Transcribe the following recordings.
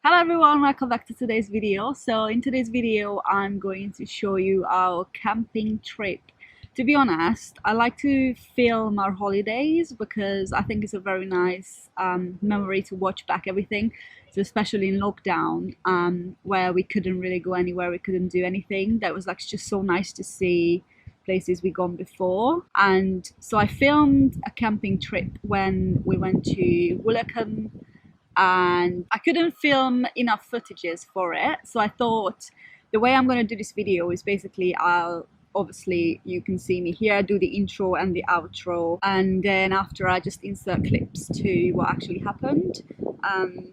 Hello everyone, welcome back to today's video. So in today's video I'm going to show you our camping trip. To be honest, I like to film our holidays because I think it's a very nice memory to watch back everything. So especially in lockdown, where we couldn't really go anywhere, we couldn't do anything. That was like just so nice to see places we've gone before. And so I filmed a camping trip when we went to Warcombe, and I couldn't film enough footages for it, so I thought the way I'm going to do this video is basically obviously you can see me here, do the intro and the outro, and then after I just insert clips to what actually happened.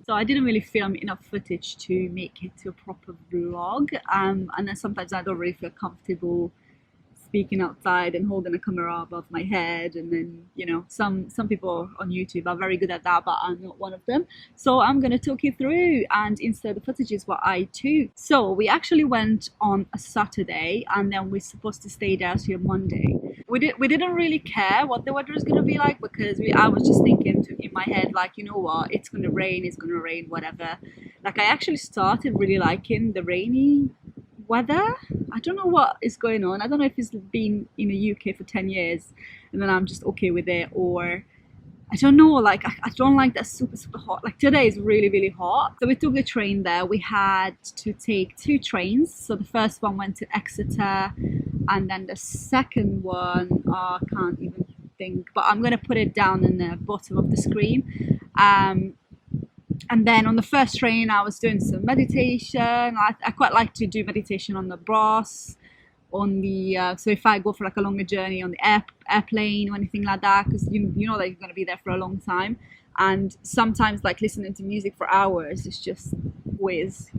So I didn't really film enough footage to make it to a proper vlog, and then sometimes I don't really feel comfortable speaking outside and holding a camera above my head, and then some people on YouTube are very good at that, but I'm not one of them. So I'm going to talk you through and insert the footages what I took. So we actually went on a Saturday, and then we're supposed to stay there till Monday. We didn't really care what the weather is going to be like, because I was just thinking in my head, like, you know what, it's going to rain, whatever. Like, I actually started really liking the rainy weather. I don't know what is going on. I don't know if it's been in the UK for 10 years and then I'm just okay with it, or I don't know, like I don't like that super hot. Like today is really hot. So we took the train there. We had to take 2 trains. So the first one went to Exeter, and then the second one, I can't even think, but I'm gonna put it down in the bottom of the screen. And then on the first train I was doing some meditation. I quite like to do meditation on the bus, on the so if I go for like a longer journey on the airplane or anything like that, because you know that you're going to be there for a long time, and sometimes like listening to music for hours is just whiz.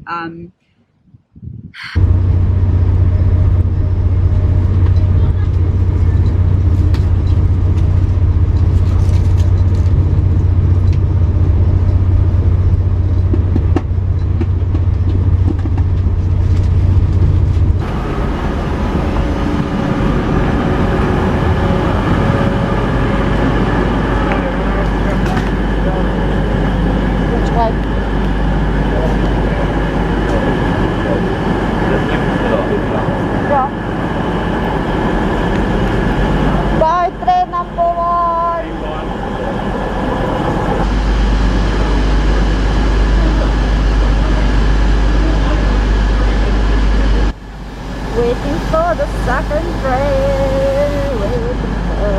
Waiting for the second train, waiting for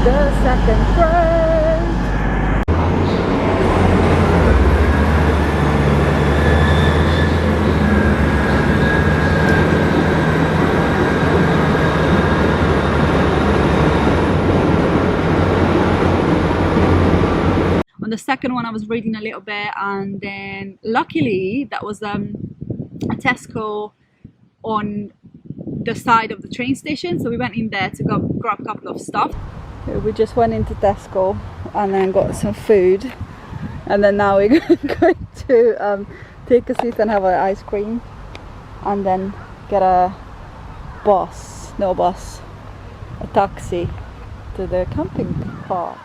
the second train. On the second one I was reading a little bit, and then luckily that was a Tesco on the side of the train station, so we went in there to go grab a couple of stuff. We just went into Tesco and then got some food, and then now we're going to take a seat and have an ice cream, and then get a taxi to the camping park.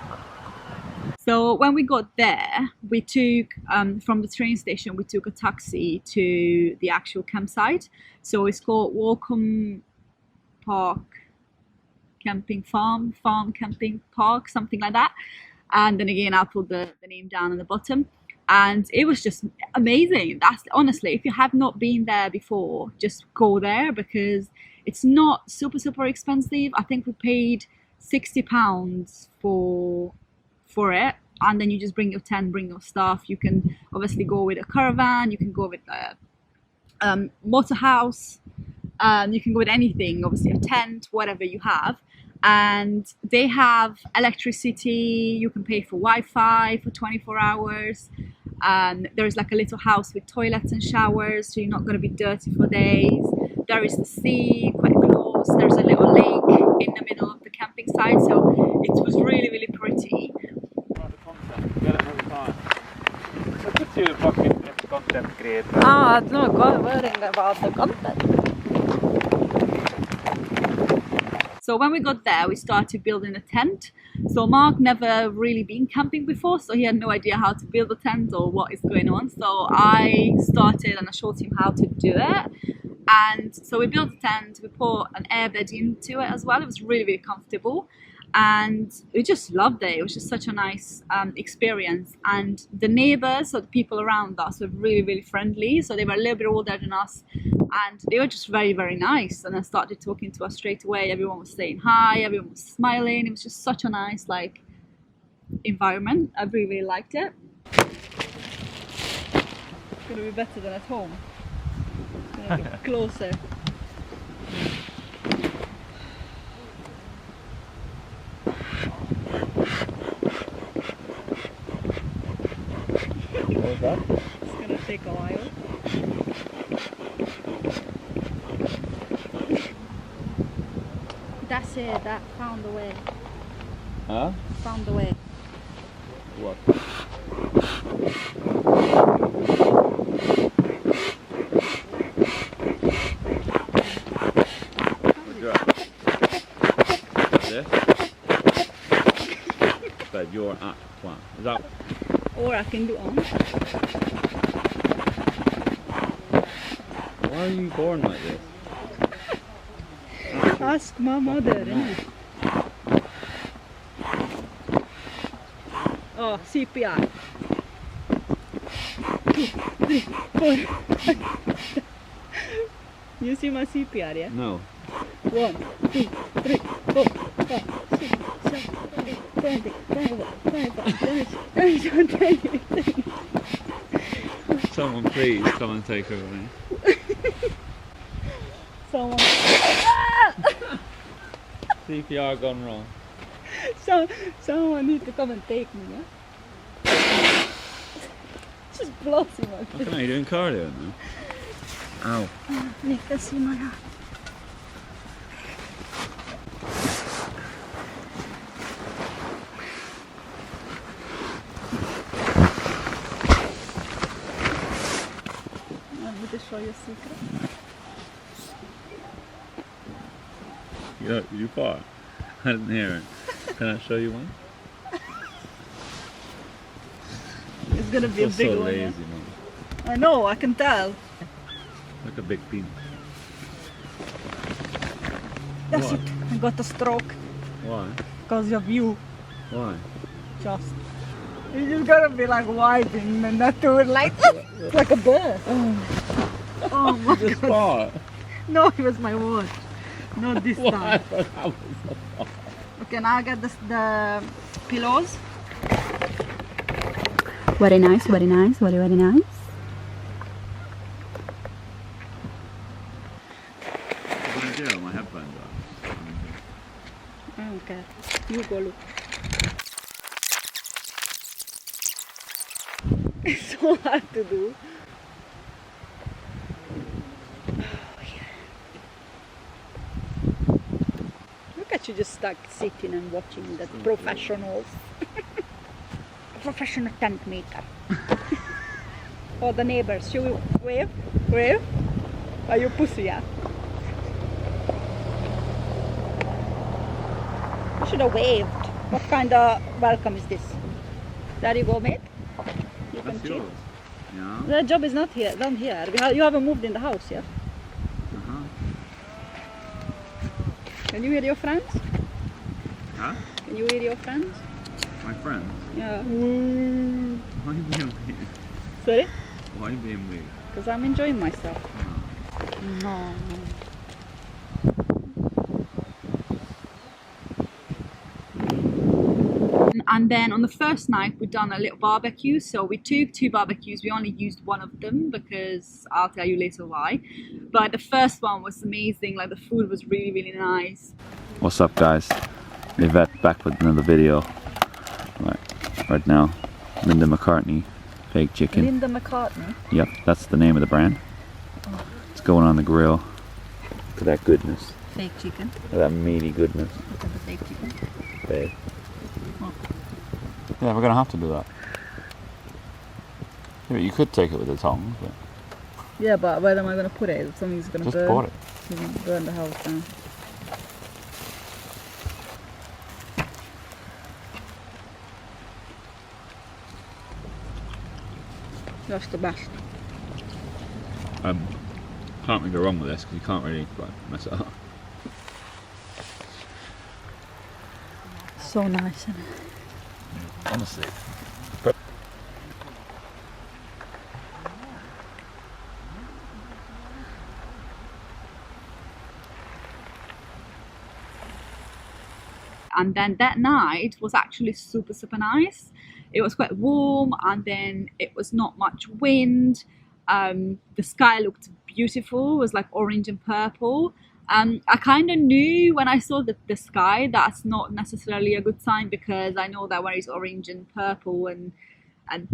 So when we got there, we took, from the train station, we took a taxi to the actual campsite. So it's called Warcombe Farm Camping Park, something like that. And then again, I'll put the name down on the bottom. And it was just amazing. That's honestly, if you have not been there before, just go there, because it's not super expensive. I think we paid £60 for it, and then you just bring your tent, bring your stuff. You can obviously go with a caravan, you can go with a motor house, you can go with anything, obviously a tent, whatever you have. And they have electricity, you can pay for Wi-Fi for 24 hours. There's like a little house with toilets and showers, so you're not going to be dirty for days. There is the sea quite close. There's a little lake in the middle of the camping site, so it was really pretty. You fucking content creator. No, worrying about the content. So when we got there, we started building a tent. So Mark never really been camping before, so he had no idea how to build a tent or what is going on. So I started and I showed him how to do it. And so we built a tent, we put an airbed into it as well. It was really, really comfortable. And we just loved it. It was just such a nice experience. And the neighbors, so the people around us, were really, really friendly. So they were a little bit older than us, and they were just very, very nice. And I started talking to us straight away. Everyone was saying hi, everyone was smiling. It was just such a nice environment. I really, really liked it. It's gonna be better than at home. It's gonna be closer. What was that? It's gonna take a while. That's it, that found the way. Huh? Found the way. What? This? But you're at plan. Is that? Or I can do on. Why are you born like this? Ask my mother, innit? Oh, CPR. 2, 3, 4. You see my CPR, yeah? No. 1, 2, 3, 4, 5, 6, 7, 8, 20, 21, 22. Someone please come and take over me. Someone. CPR gone wrong. Someone need to come and take me, yeah? Just blows in my face. Look at me, you're doing cardio now. Ow. You can see my hand. Want me to show you a secret? You fought. I didn't hear it. Can I show you one? It's gonna be a You're big so one. lazy, Yeah? man. I know, I can tell. Like a big penis. That's What? it. I got a stroke Why? because of you. Why? Just. You just gotta be wiping and not do it like a bird. Oh my Just god. fought. No, it was my watch. Not this Why? time. That was so far. Okay, now I got the pillows. Very nice, very nice, very, very nice. What do I do? My headphones on. I don't care. You go look. It's so hard to do. Look at you just stuck sitting and watching the professionals. Professional tent maker. Oh, the neighbors. Should we wave? Wave? Are you pussy, yeah? You should have waved. What kind of welcome is this? There you go, mate. You can That's chill. yours. Yeah. The job is not here, done here. You haven't moved in the house yet. Uh-huh. Can you hear your friends? Huh? Can you hear your friends? My friends? Yeah. Why are you being weird? Sorry? Why are you being weird? Because I'm enjoying myself. No. No. And then on the first night we done a little barbecue. So we took 2 barbecues. We only used one of them because I'll tell you later why. But the first one was amazing. The food was really, really nice. What's up, guys? Ivett back with another video. Right now, Linda McCartney fake chicken. Linda McCartney. Yep, that's the name of the brand. It's going on the grill. Look at that goodness. Fake chicken. Look at that meaty goodness. Look at the fake chicken. Babe. Oh. Yeah, we're gonna have to do that. Yeah, you could take it with the tongs, but Yeah, but where am I going to put it? If something's going to just pour it. burn the house down. That's the best. Can't really go wrong with this because you can't really mess it up. So nice, isn't it? Honestly. And then that night was actually super nice. It was quite warm, and then it was not much wind. The sky looked beautiful. It was like orange and purple. I kind of knew when I saw the sky that's not necessarily a good sign, because I know that when it's orange and purple and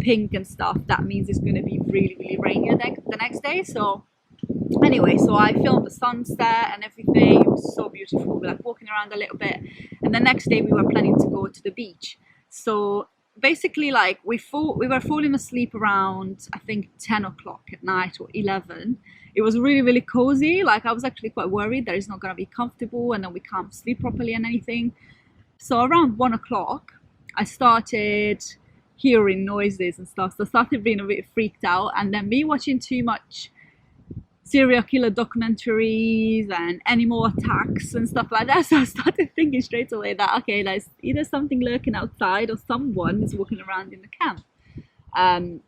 pink and stuff, that means it's going to be really rainy the next day. So anyway, so I filmed the sunset and everything. It was so beautiful. We were like walking around a little bit, and the next day we were planning to go to the beach. So basically, like, we were falling asleep around, I think, 10 o'clock at night or 11. It was really cozy. Like, I was actually quite worried that it's not going to be comfortable and then we can't sleep properly and anything. So around 1 o'clock I started hearing noises and stuff, so I started being a bit freaked out. And then me watching too much serial killer documentaries and animal attacks and stuff like that, so I started thinking straight away that, okay, there's either something lurking outside or someone is walking around in the camp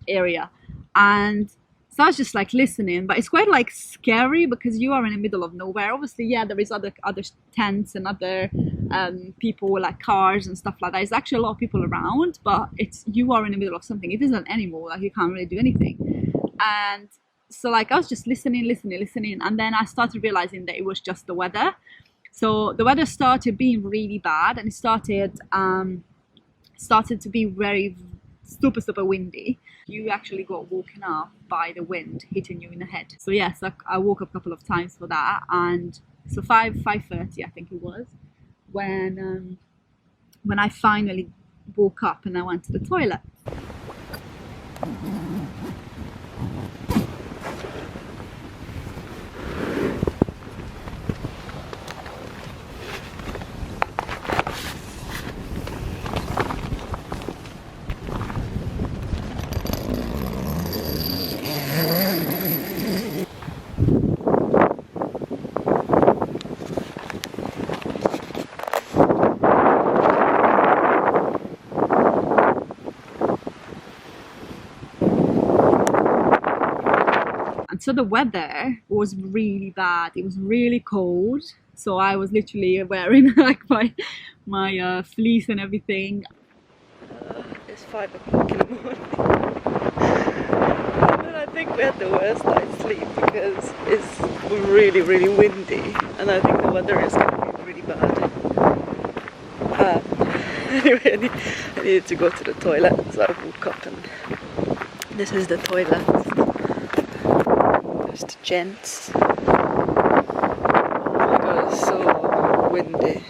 area. And so I was just like listening, but it's quite like scary because you are in the middle of nowhere. Obviously, yeah, there is other tents and other people, like cars and stuff like that. There's actually a lot of people around, but you are in the middle of something. It is an animal, like you can't really do anything. And so like I was just listening, and then I started realizing that it was just the weather. So the weather started being really bad, and it started to be very super windy. You actually got woken up by the wind hitting you in the head. So yes, I woke up a couple of times for that. And so 5:30 I think it was when I finally woke up and I went to the toilet. So the weather was really bad. It was really cold. So I was literally wearing like my fleece and everything. It's 5 o'clock in the morning. And I think we had the worst night's sleep because it's really windy. And I think the weather is going to be really bad. Anyway, I needed to go to the toilet. So I woke up and this is the toilet. There's the gents. Oh my god, it's so windy.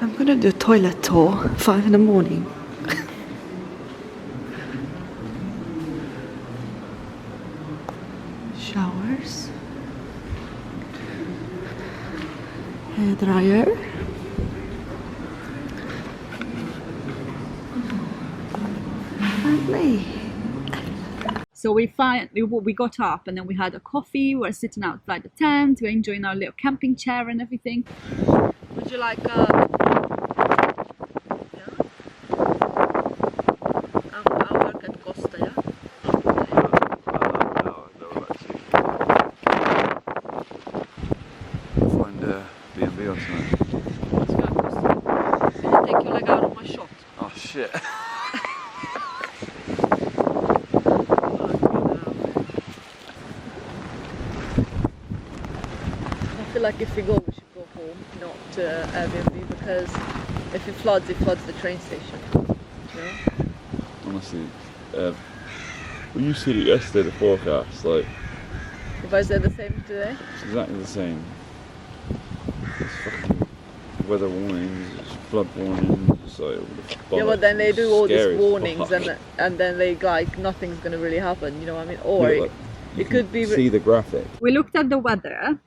I'm gonna do a toilet tour, 5 in the morning. Showers. Hair dryer. Lovely. So we got up and then we had a coffee. We were sitting outside the tent. We were enjoying our little camping chair and everything. Would you like like if we go, we should go home, not to Airbnb, because if it floods the train station. You know? Honestly, well, you said it yesterday, the forecast, like... Was it the same today? It's exactly the same. It's fucking weather warnings, it's flood warnings, it's like... Yeah, but then they do all these warnings and then they like, nothing's gonna really happen, you know what I mean? Or yeah, like, it could be... see the graphic. We looked at the weather.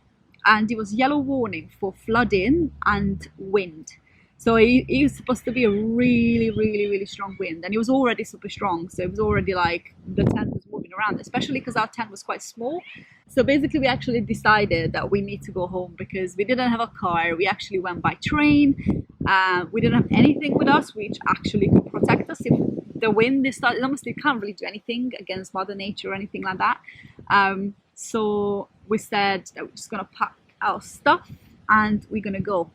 and it was yellow warning for flooding and wind. So it was supposed to be a really, really, really strong wind, and it was already super strong. So it was already like the tent was moving around, especially because our tent was quite small. So basically, we actually decided that we need to go home because we didn't have a car. We actually went by train. We didn't have anything with us which actually could protect us if the wind is started. Obviously, you can't really do anything against Mother Nature or anything like that. So we said that we're just gonna pack our stuff and we're gonna go.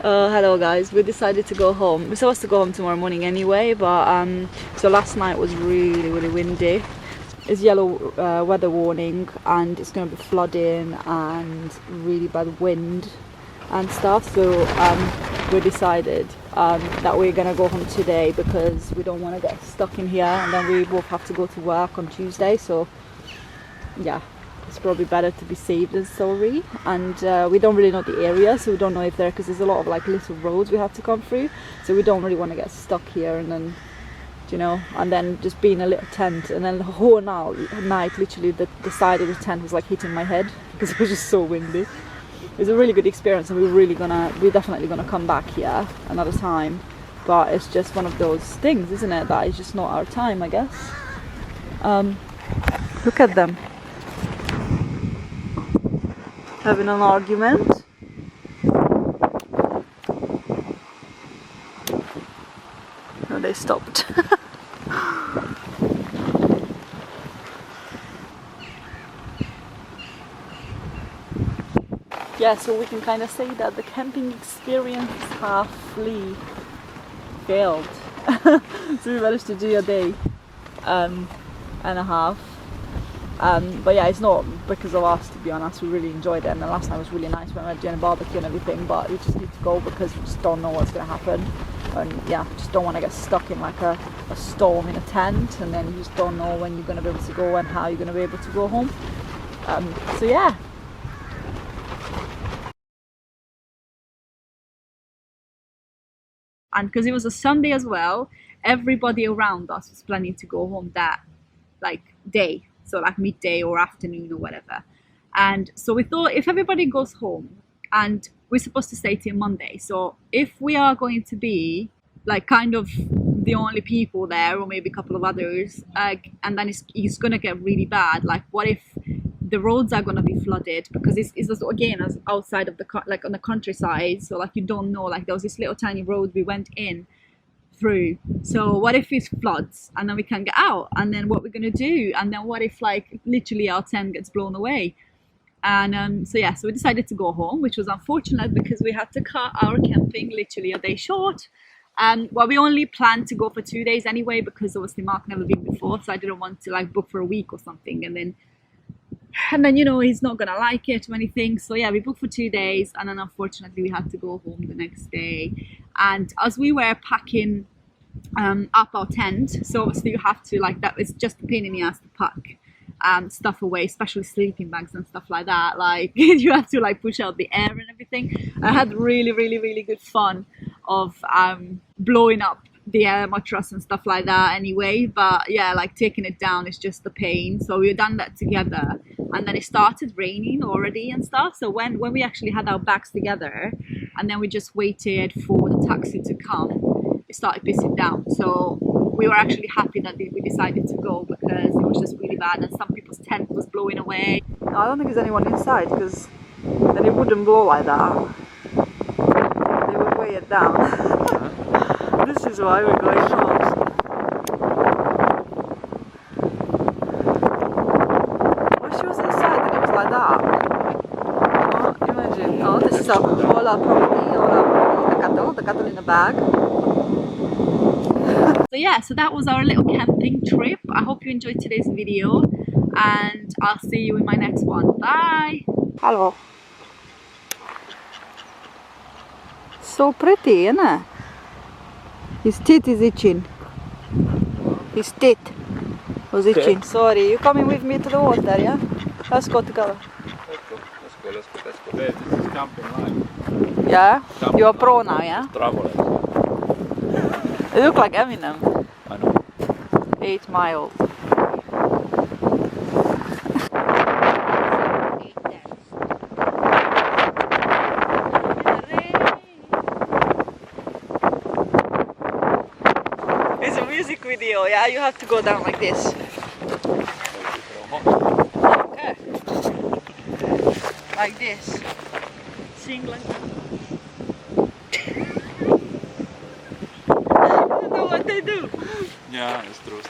Hello guys, we decided to go home. We're supposed to go home tomorrow morning anyway, but so last night was really, really windy. It's yellow weather warning, and it's gonna be flooding and really bad wind and stuff. So we decided that we're gonna go home today because we don't want to get stuck in here, and then we both have to go to work on Tuesday. So yeah, it's probably better to be safe than sorry. And we don't really know the area, so we don't know if there, because there's a lot of like little roads we have to come through, so we don't really want to get stuck here and then, you know, and then just be in a little tent, and then the whole night literally the side of the tent was like hitting my head because it was just so windy. It was a really good experience, and we're definitely gonna come back here another time, but it's just one of those things, isn't it, that is just not our time, I guess. Look at them having an argument. No, they stopped. Yeah, so we can kind of say that the camping experience is halfly failed. So we managed to do a day and a half. But yeah, it's not because of us, to be honest. We really enjoyed it, and the last night was really nice when we were doing a barbecue and everything, but we just need to go because we just don't know what's going to happen. And yeah, just don't want to get stuck in like a storm in a tent, and then you just don't know when you're going to be able to go and how you're going to be able to go home. So yeah. And because it was a Sunday as well, everybody around us was planning to go home that like day, so like midday or afternoon or whatever. And so we thought, if everybody goes home, and we're supposed to stay till Monday, so if we are going to be like kind of the only people there, or maybe a couple of others, and then it's gonna get really bad, like what if the roads are gonna be flooded, because it's again as outside of the like on the countryside, so like you don't know, like there was this little tiny road we went in through, so what if it floods and then we can't get out, and then what we're gonna do, and then what if like literally our tent gets blown away. And so yeah, so we decided to go home, which was unfortunate because we had to cut our camping literally a day short. Well, we only planned to go for 2 days anyway, because obviously Mark never been before, so I didn't want to like book for a week or something, and then you know, he's not gonna like it or anything. So yeah, we booked for 2 days, and then unfortunately we had to go home the next day. And as we were packing up our tent, so obviously you have to, like, that is just a pain in the ass to pack stuff away, especially sleeping bags and stuff like that. Like you have to like push out the air and everything. I had really, really, really good fun of blowing up the air mattress and stuff like that anyway, but yeah, like taking it down is just a pain. So we done that together, and then it started raining already and stuff. So when we actually had our bags together, and then we just waited for the taxi to come, it started pissing down. So we were actually happy that we decided to go, because it was just really bad, and some people's tent was blowing away. No, I don't think there's anyone inside, because then it wouldn't blow like that. They would weigh it down. This is why we're going home. Well, she was inside and it was like that. Oh, imagine. Oh, this is all our property, the cattle in the bag. So yeah, so that was our little camping trip. I hope you enjoyed today's video, and I'll see you in my next one. Bye! Hello. So pretty, isn't it? His teeth is itching. His teeth was itching. Okay. Sorry, you coming with me to the water, yeah? Let's go together. Let's go. This is camping life. Yeah? You're a pro now, yeah? Traveler. You look like Eminem. I know. 8 miles. video, yeah? You have to go down like this. Okay. Like this. Sing like that. I don't know what they do. Yeah, it's true.